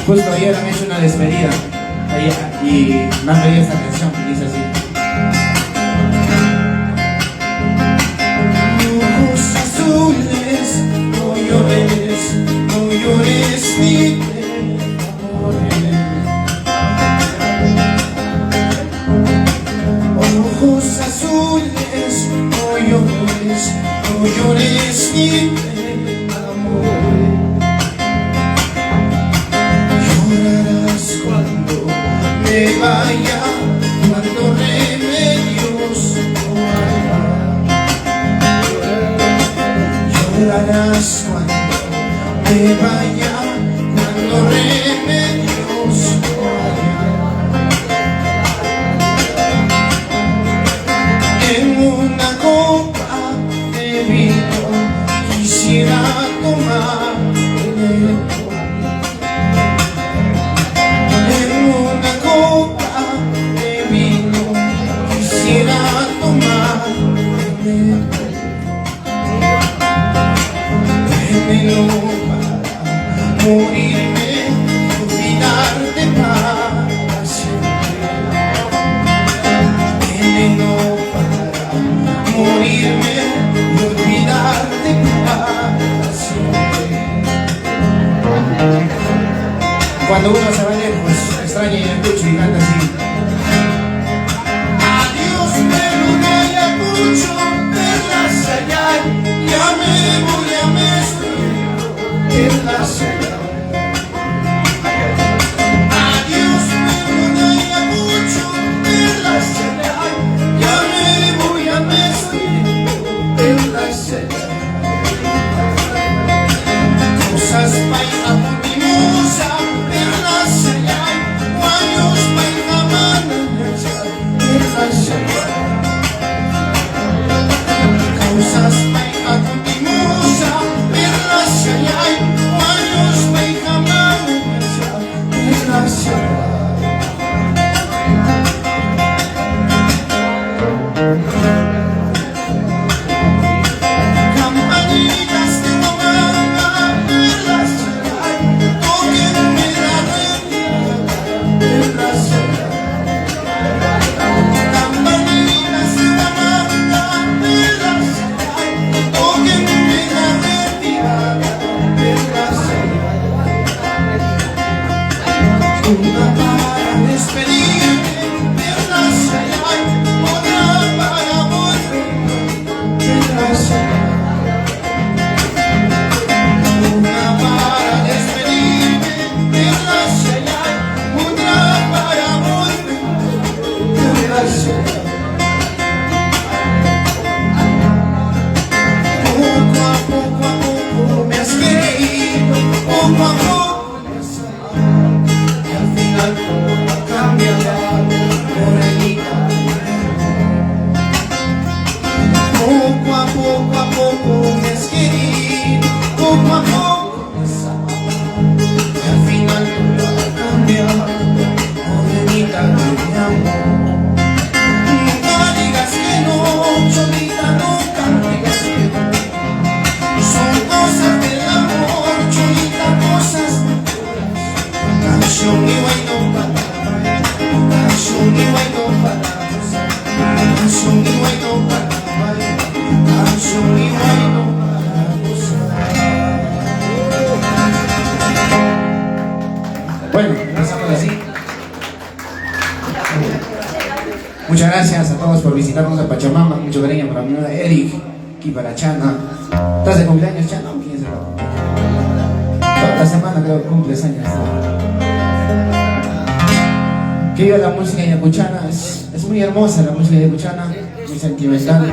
Justo ayer han hecho una despedida y me han pedido esta canción que dice así. Ojos azules, no llores, no llores mi amor. Ojos azules, no llores, no llores mi amor. Llorarás cuando me vaya, cuando remedios no haya. Llorarás cuando me vaya, cuando remedios no haya. En una copa de vino quisiera tomar para morirme, olvidarte para siempre. Veneno para morirme, olvidarte para siempre. Cuando uno se va lejos, extraña y escucha y canta así. Adiós, pero no hay mucho, verlas allá, ya me voy. En la cena. Adiós, pero no hay mucho en la cena. Ya me voy a medir en la cena. Cosas baila continuosa en la cena. Guayos baila manancha en la cena. Cosas baila continuosa en la cena. Campanitas de Comanda, verlas llegar, tóquenme la verlas llegar. Campanitas de Comanda, verlas llegar, tóquenme la retirada, verlas llegar. Una para despedirme, verlas llegar, otra para volver, verlas llegar. Una para despedirme, verlas llegar, otra para volver, verlas llegar. Poco a poco me has querido, poco a poco me has amado, y al final todo ha cambiado, morenita. Poco a poco me has querido, poco a poco me has amado, y al final todo ha cambiado, morenita de mi amor. Nunca digas que no, cholita, nunca digas que no. Son cosas del amor, cholita, cosas de corazón. Canción y bailo para bailar, canción y bailo para gozar, canción y bailo para bailar, canción y bailo para gozar. Bueno, empezamos así. Muchas gracias a todos por visitarnos a Pachamama. Mucho cariño para mi nueva Eric y para Chana. ¿Estás de cumpleaños, Chana? ¿O quién se va a cumplir? Toda la semana creo que cumples años. Que viva la música yacuchana. Es muy hermosa la música yacuchana, muy sentimental.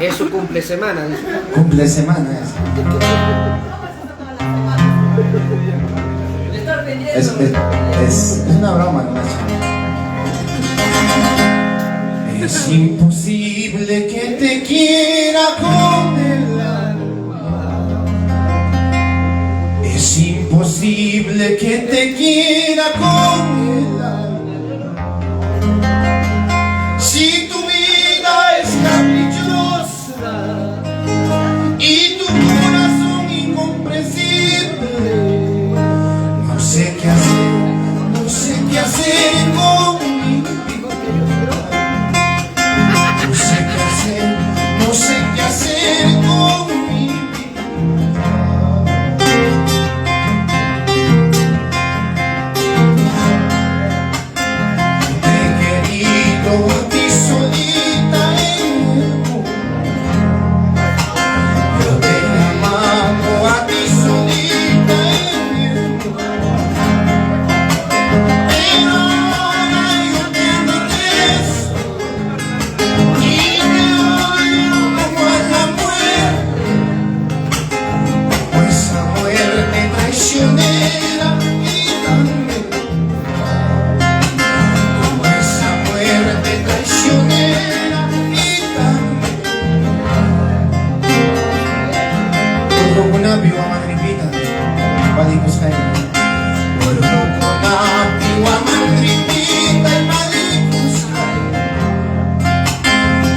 Es su cumple semana. Cumple semana es una broma, ¿no? Es imposible que te quiera con el alma. Es imposible que te quiera con el alma. Si tu vida es caprichosa y tu corazón incompleto, na piwa mangripita, balikus kayo. Wala ko na piwa mangripita, balikus kayo.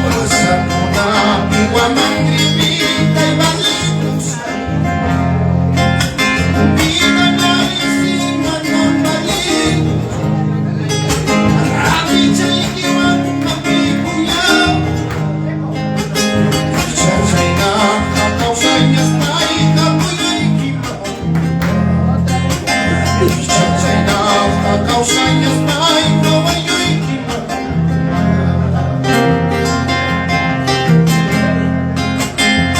Wala ko na piwa mangripita, balikus kayo. Pina na isiman ng balik, marami siya'y iwan mapikuyaw. Siya'y nakakausay niya na ikapoy ay kipaw. Siya'y nakakausay niya na ikaw ay kipaw.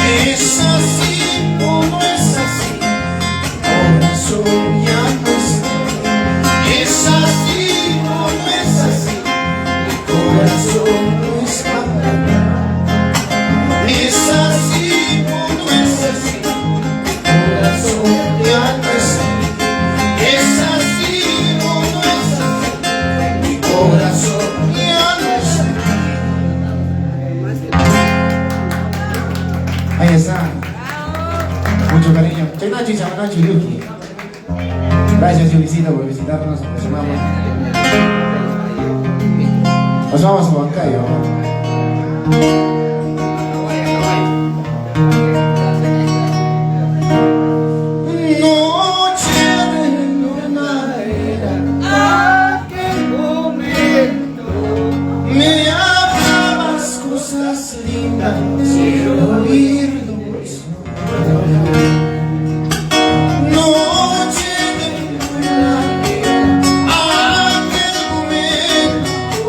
Es así o no es así, corazón ya no está. Es así o no es así, mi corazón no está. Es así o no es así, corazón ya no está. Es así o no es así, mi corazón ya no está. Ahí está. Mucho cariño. Chenachi, Chamanachi, Yuki. Gracias, Yulisita, por visitarnos. Nos vamos a Huancayo. Noche de luna era aquel momento. Me hablabas cosas lindas, quiero oírlo por su noche de luna era aquel momento.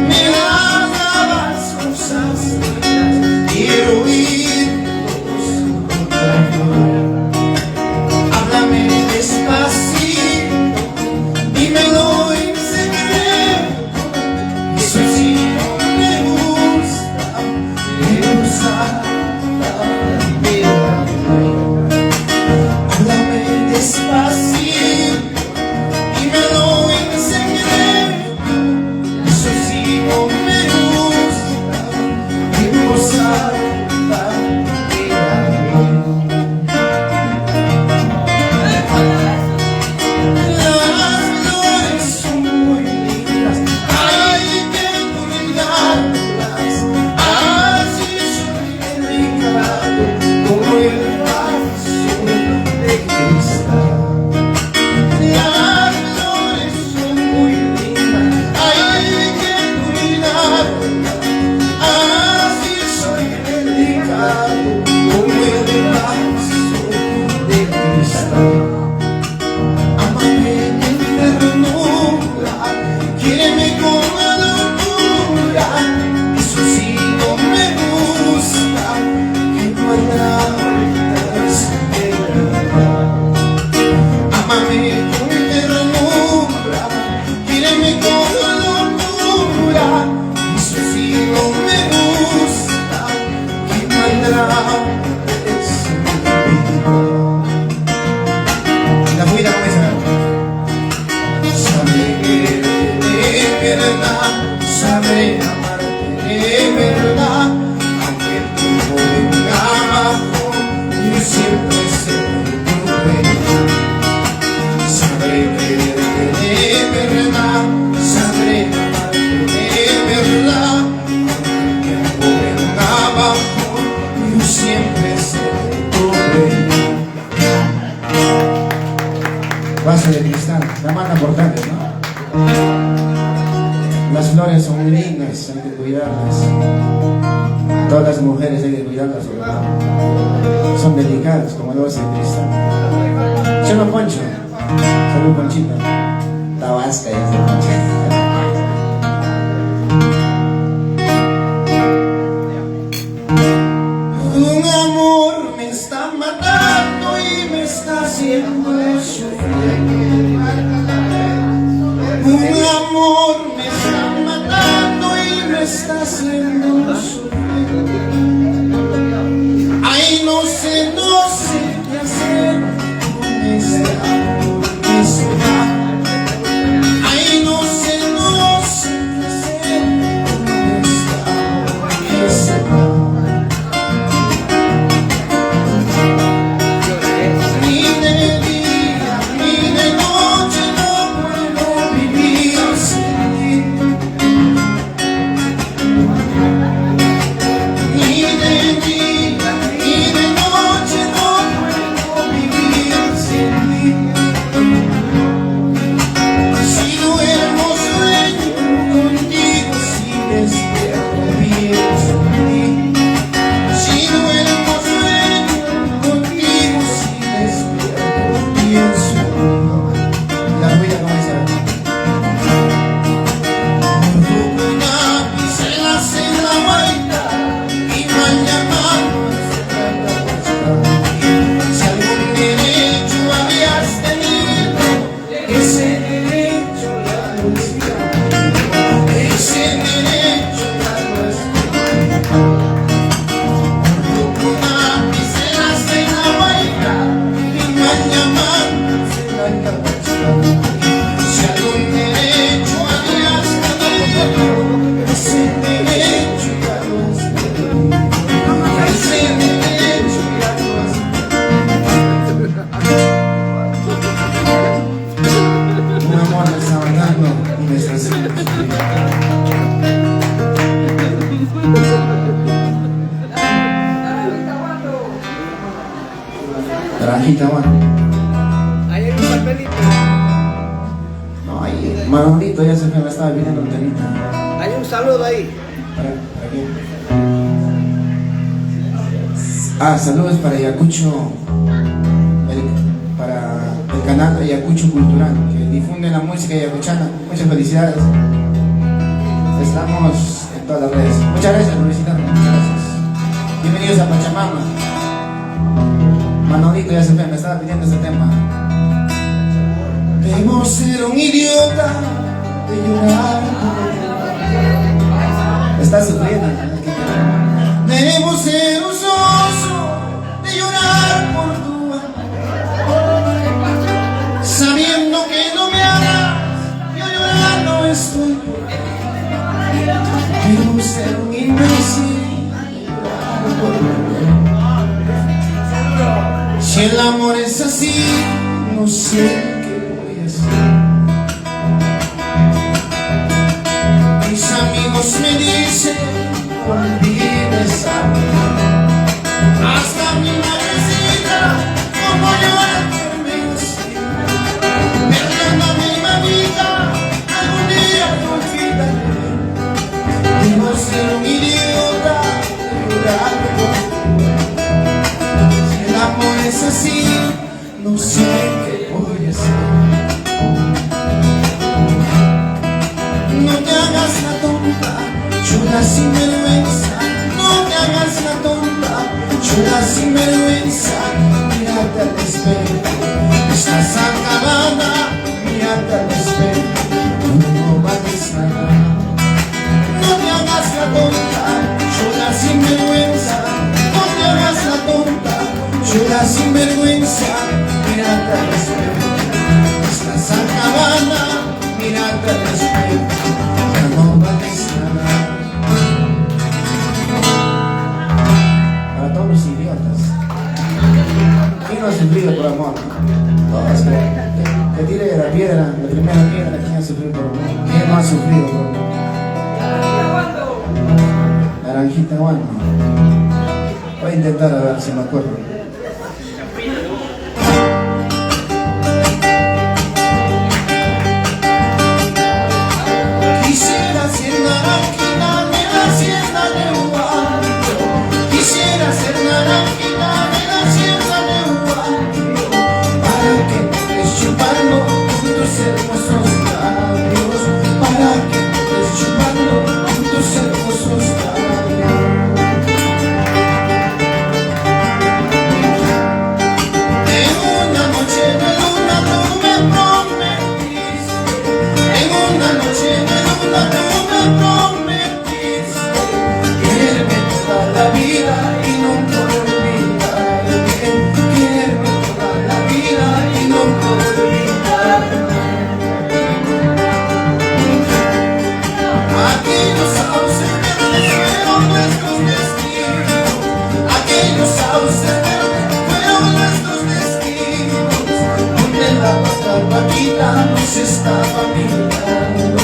Me hablabas cosas lindas, quiero oírlo por su háblame despacito, dímelo en secreto. Eso sí no me gusta, me gusta. Háblame despacito, dímelo en secreto. Eso sí no me gusta, me gusta. Las flores son muy lindas, hay que cuidarlas. Así soy delicado como el vaso de cristal. Las flores son muy lindas, hay que cuidarlas. Así soy delicado como el vaso de cristal. Amame en ternura, quiéreme con locura. Eso sí no me gusta, que maltratas de verdad. Amame con ternura, quiéreme con locura. Eso sí no me gusta, que maltrates de verdad. La fuita comienza. Sabré quererte de verdad, sabré amarte de verdad. Aunque el tiempo venga abajo, yo siempre seré tu dueño. Sabré quererte de verdad, sabré amarte de verdad. Aunque el tiempo venga abajo, yo siempre seré tu dueño. Vaso de cristal, la más importante, ¿no? Las flores son muy lindas, hay que cuidarlas. Todas las mujeres hay que cuidarlas, ¿verdad? Son delicadas, como el vaso de cristal. ¿Sí no, Poncho? Salud, Ponchita. Tabasca, ya está, Ponchita. Un amor me está matando y me está haciendo sufrir. Un amor me está matando y me está haciendo sufrir. Ay, no sé qué hacer con este amor que se va. Ay, no sé qué hacer con este amor que se va. Si algún derecho habías tenido, ese derecho ya no está. Ese derecho ya no está. Una piseras de la baila y mañana se la cabeza. Si algún derecho habías tenido, ese derecho ya no está. Ese derecho ya no está. Un amor me está mandando y me está haciendo sufrir. Trajita, bueno. Ahí hay un papelito. No, ahí, Manolito ya se me estaba pidiendo el telita. Hay un saludo ahí. ¿Para quién? Saludos para Ayacucho, para el canal Ayacucho Cultural, que difunde la música ayacuchana. Muchas felicidades. Estamos en todas las redes. Muchas gracias, Luisita. Muchas gracias. Bienvenidos a Pachamama. Manolito ya me estaba pidiendo este tema. Debo ser un idiota de llorar. Estás sufriendo. Debo ser un soso de llorar por tu amor. Sabiendo que no me amas, yo llorando estoy. Debo ser un imbécil de llorar por tu amor. Si el amor es así, no sé qué voy a hacer. Mis amigos me dicen, olvides a mí. Hasta mi madrecita, como llora por mí así. Perdóname, mamita, algún día te olvidaré. Debo ser un idiota de llorar por ti. Si el amor es así, no sé qué voy a hacer. No te hagas la tonta, chula sin vergüenza. No te hagas la tonta, chula sin vergüenza. Mírate al espejo, estás acabada. Mírate al espejo, no vales nada. No te hagas la tonta, chula sin vergüenza. No te hagas la tonta, chula sin vergüenza. Mírate al espejo, estás acabada. Mírate al espejo, ya no vales nada. Para todos los idiotas, ¿quién no ha sufrido por amor? Todos, que tire la piedra, la primera piedra. ¿Quién ha sufrido por amor? ¿Quién no ha sufrido por amor? Naranjita, bueno. Voy a intentar a ver si me acuerdo. Quisiera ser naranjita de la hacienda de Huancho. Quisiera ser naranjita de la hacienda de Huancho. Para que me estés chupando con tus hermosos labios. Para que me estés chupando con tus hermosos labios. En una noche de luna tú me prometiste. En una noche de luna tú me prometiste quererme toda la vida y nunca olvidarme. Quererme toda la vida y nunca olvidarme. Aquellos sauces verdes fueron nuestros destinos. Aquellos sauces verdes fueron nuestros destinos. Donde la vaca vaquita nos estaba mirando.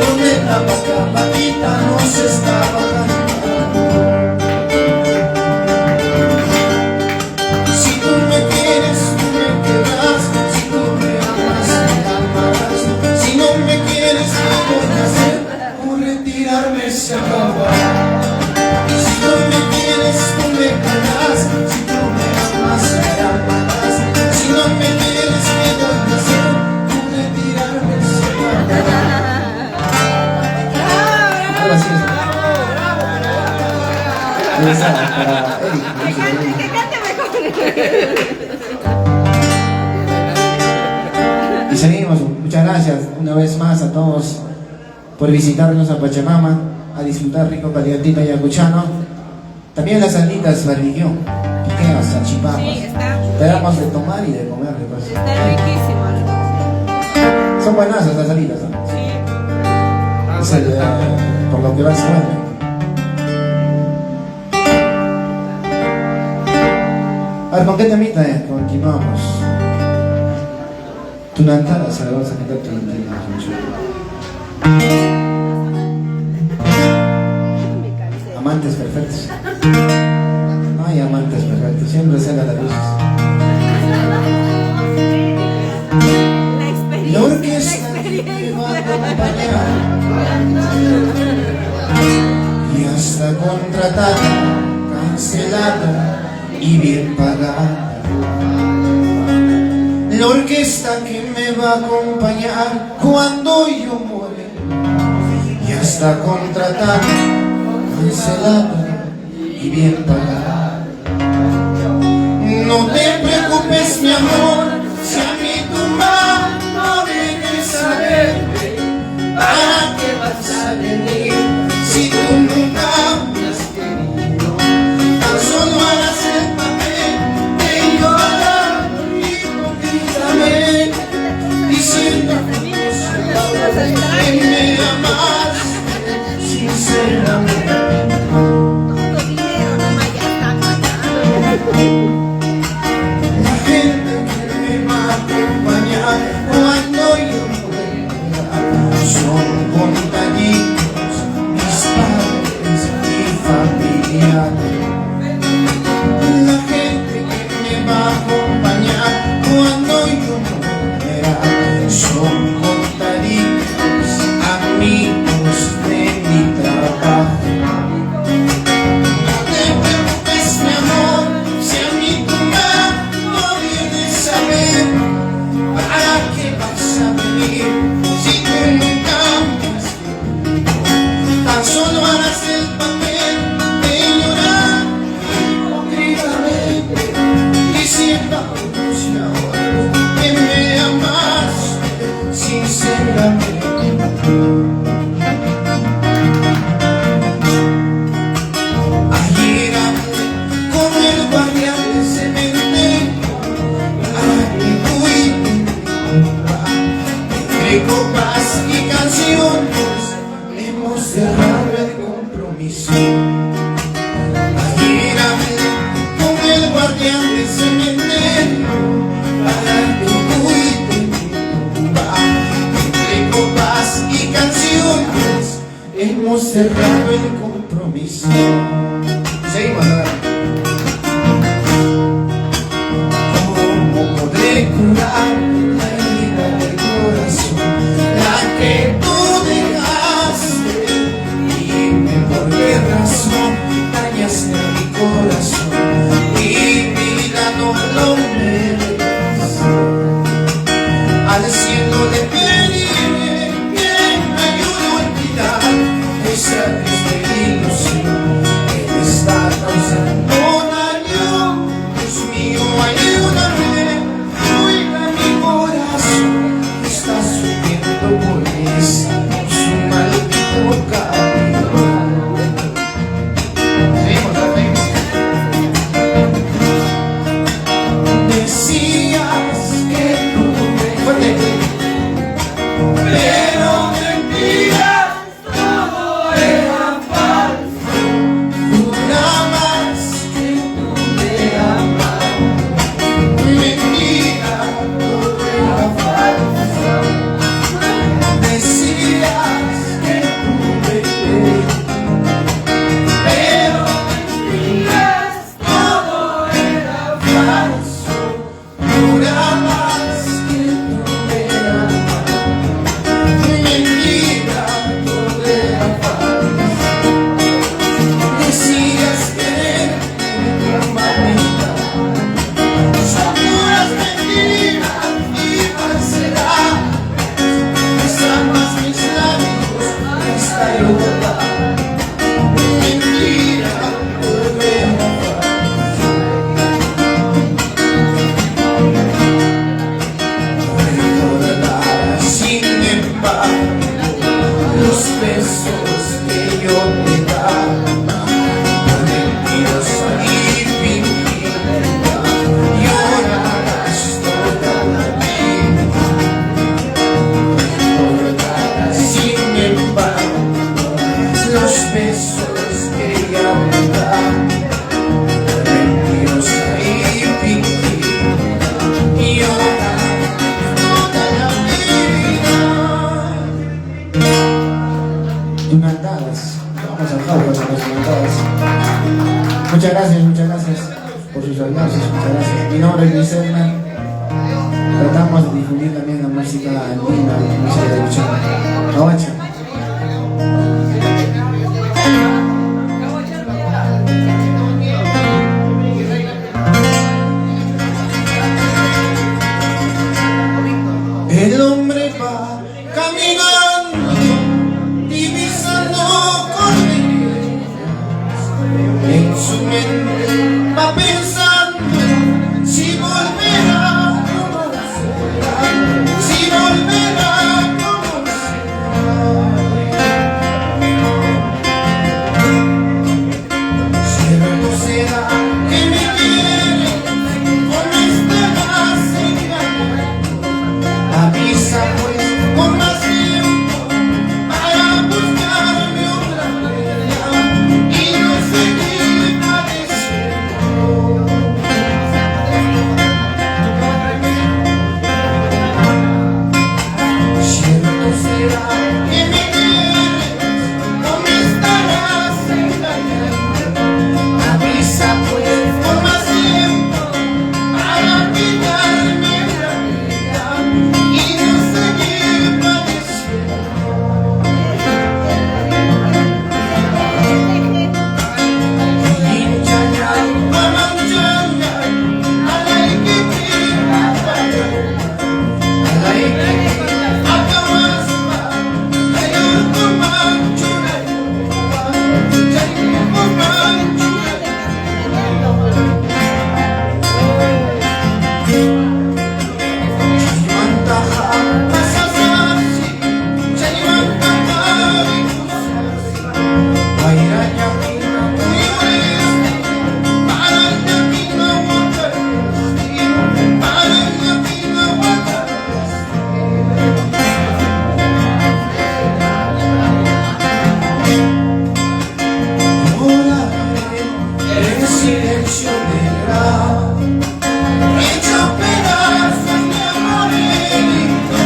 Donde la vaca vaquita nos estaba cantando. Si tú me quieres, tú me querrás. Si tú me amas, me amarás. Si no me quieres, ¿qué voy a hacer? Por retirarme se acabará. Si no me quieres, tú me querrás. Si tú me amas, me amarás. Si no me quieres, ¿qué voy a hacer? Por retirarme se acabará. Ahora sí es. Para Eric. Que cante mejor. Y seguimos. Muchas gracias una vez más a todos por visitarnos a Pachamama, a disfrutar rico calientito y acuchano. También las alitas barbecue, piqueos, salchipapas. Sí, está. Esperamos de tomar y de comer después. Está riquísimo. Son buenas las alitas, ¿no? Sí. Es el, por lo que va se vuelve. A ver, ¿con qué temita continuamos? Tunantara, se le vamos a cantar Tunantara. Amantes perfectos. No hay amantes perfectos, siempre se haga la luz. La La experiencia. orquesta que va a acompañar y hasta contratada, cancelada y bien pagada. La orquesta que me va a acompañar cuando yo muere y hasta contratada, cancelada y bien pagada. No te preocupes, mi amor, si a mi tumba no vienes a verme, ¿para qué vas a venir si tú nunca me has querido? Tan solo harás el papel de llorar hipócritamente, diciendo que me amas sinceramente. Todo dinero nomás ya está pagado. La gente que me va a acompañar cuando yo muera son contaditos mis padres y familiares. La gente que me va a acompañar cuando yo muera son contaditos amigos de mi trabajo. No te preocupes, mi amor, si a mi tumba no vienes a ver, ¿para qué vas a venir si tú nunca me has querido? Tan solo harás el papel de llorar hipócritamente, diciendo que me amas sinceramente. Ayer hablé con el guardián del cementerio para que cuide mi tumba. Entre copas y canciones hemos cerrado el compromiso. Ayer hablé con el guardián del cementerio para que cuide mi tumba. Entre copas y canciones hemos cerrado el compromiso. Seguimos, a ver. ¿Cómo podré curar la herida del corazón, la que tú dejaste? Dime por qué razón dañaste a mi corazón y mi vida no lo merece. Al cielo le pediré que me ayude a olvidar esa gracias, muchas gracias. Mi nombre es Luis Hernan. Tratamos de difundir también la música andina, la música de lucha. Cahuacha. El hombre va caminando, divisando cordilleras. En su mente va pensando si volverá como será, si volverá como será. Cierto será que me quiere, o no estará engañando. Avisa pues con más tiempo para buscarme otra vida y no seguir padeciendo. Cierto será que me quieres o me estarás engañando. Avisa pues con más tiempo para quitarme la vida y no seguir padeciendo. Hinchayay, mamanchayay, alaikipin, alaikipin, akamaspa, ayurkumanchuray, chaykumanchuray. Chaymantaqa pasasasi, chaymantaqa rikusasi. Wayrallapina tuyuresti, parallapina wataresti, parallapina wataresti. Lloraré en silencio negra, hecho pedazos mi amor herido.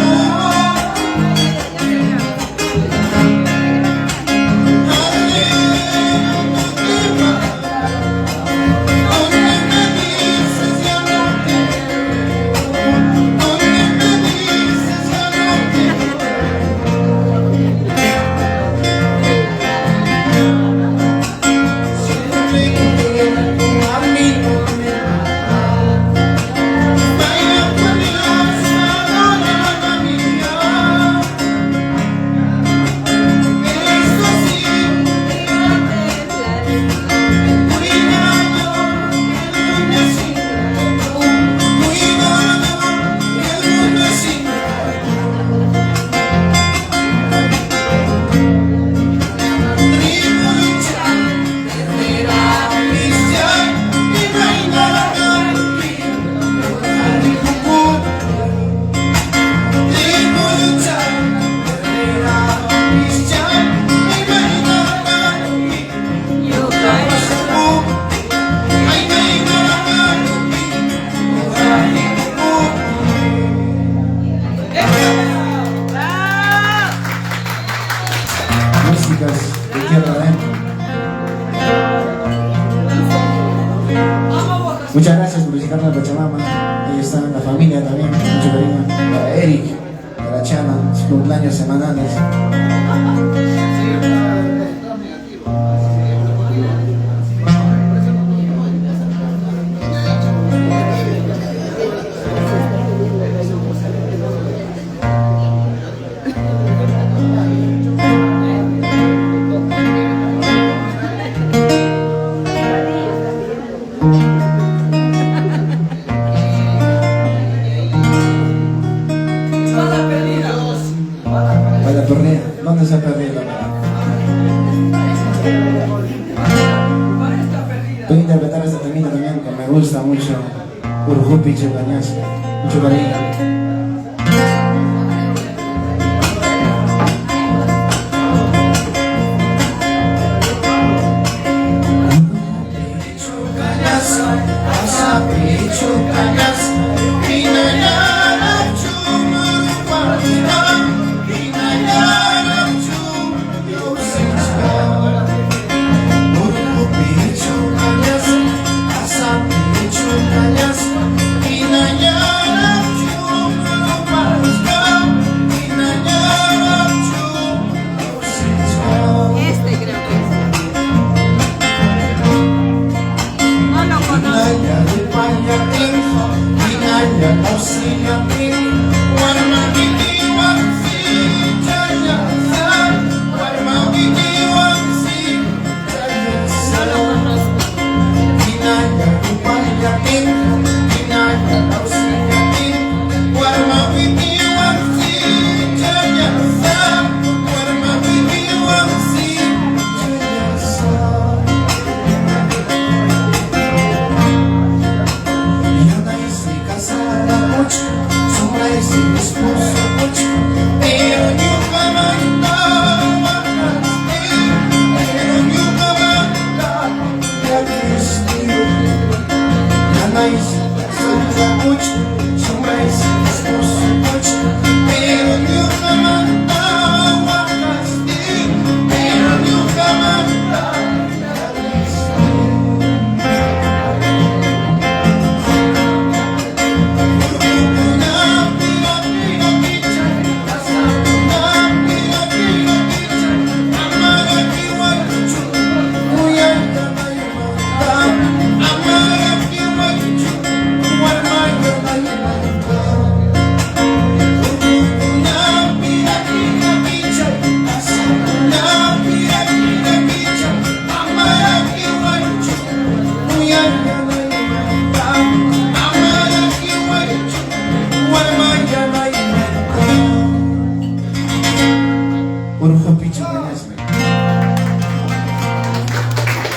Donde me dices ya no te veo, donde me dices ya no te veo. Siempre que a mí no me vaya con Dios, adorada mía. Eso sí, cuidado, el mundo es ingrato. Cuidado, el mundo es ingrato. Tribu luchar, guerrera cristian, mi reina la Tribu luchar, guerrera cristian, mi reina músicas de tierra adentro. Muchas gracias por visitarnos a Pachamama. Ahí está la familia también, mucho cariño. Para Eric, para Chana, sus cumpleaños semanales. Bala perdida. ¿Dónde se ha perdido la bala? Puedo interpretar esta temita también que me gusta mucho. Urjupi Chutañas. Mucho cariño. Pichu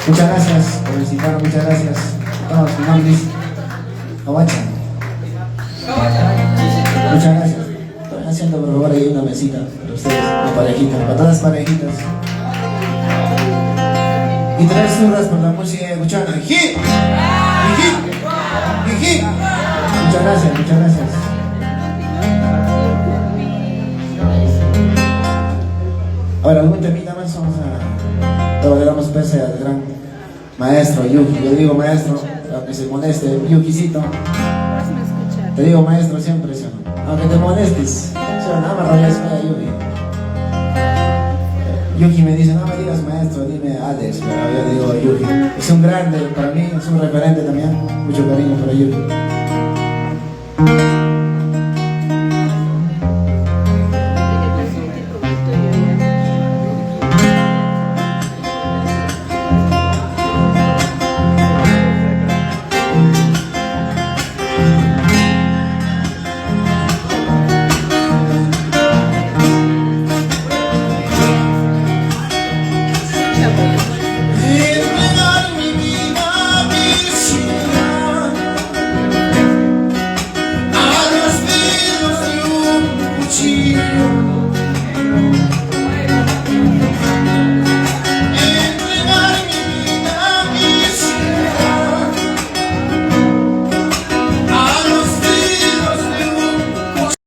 Muchas gracias por visitarnos, muchas gracias. Todos, mi nombre es Kawacha. Muchas gracias. Estoy haciendo por favor ahí una mesita para ustedes, una parejita, para todas las parejitas. Y tres surras por la música escuchando. ¡Hit! ¡Hit! Muchas gracias, muchas gracias. Ahora, algún temita más vamos a... Ahora le damos pese al gran maestro Yuki. Yo digo maestro, aunque se moleste, Yukicito. Te digo maestro siempre, ¿sí o no? Aunque te molestes, ¿sí o no? Me rollas fea, Yuki. Yuki me dice, no me digas maestro, dime Alex, pero yo digo Yuki. Es un grande para mí, es un referente también. Mucho cariño para Yuki.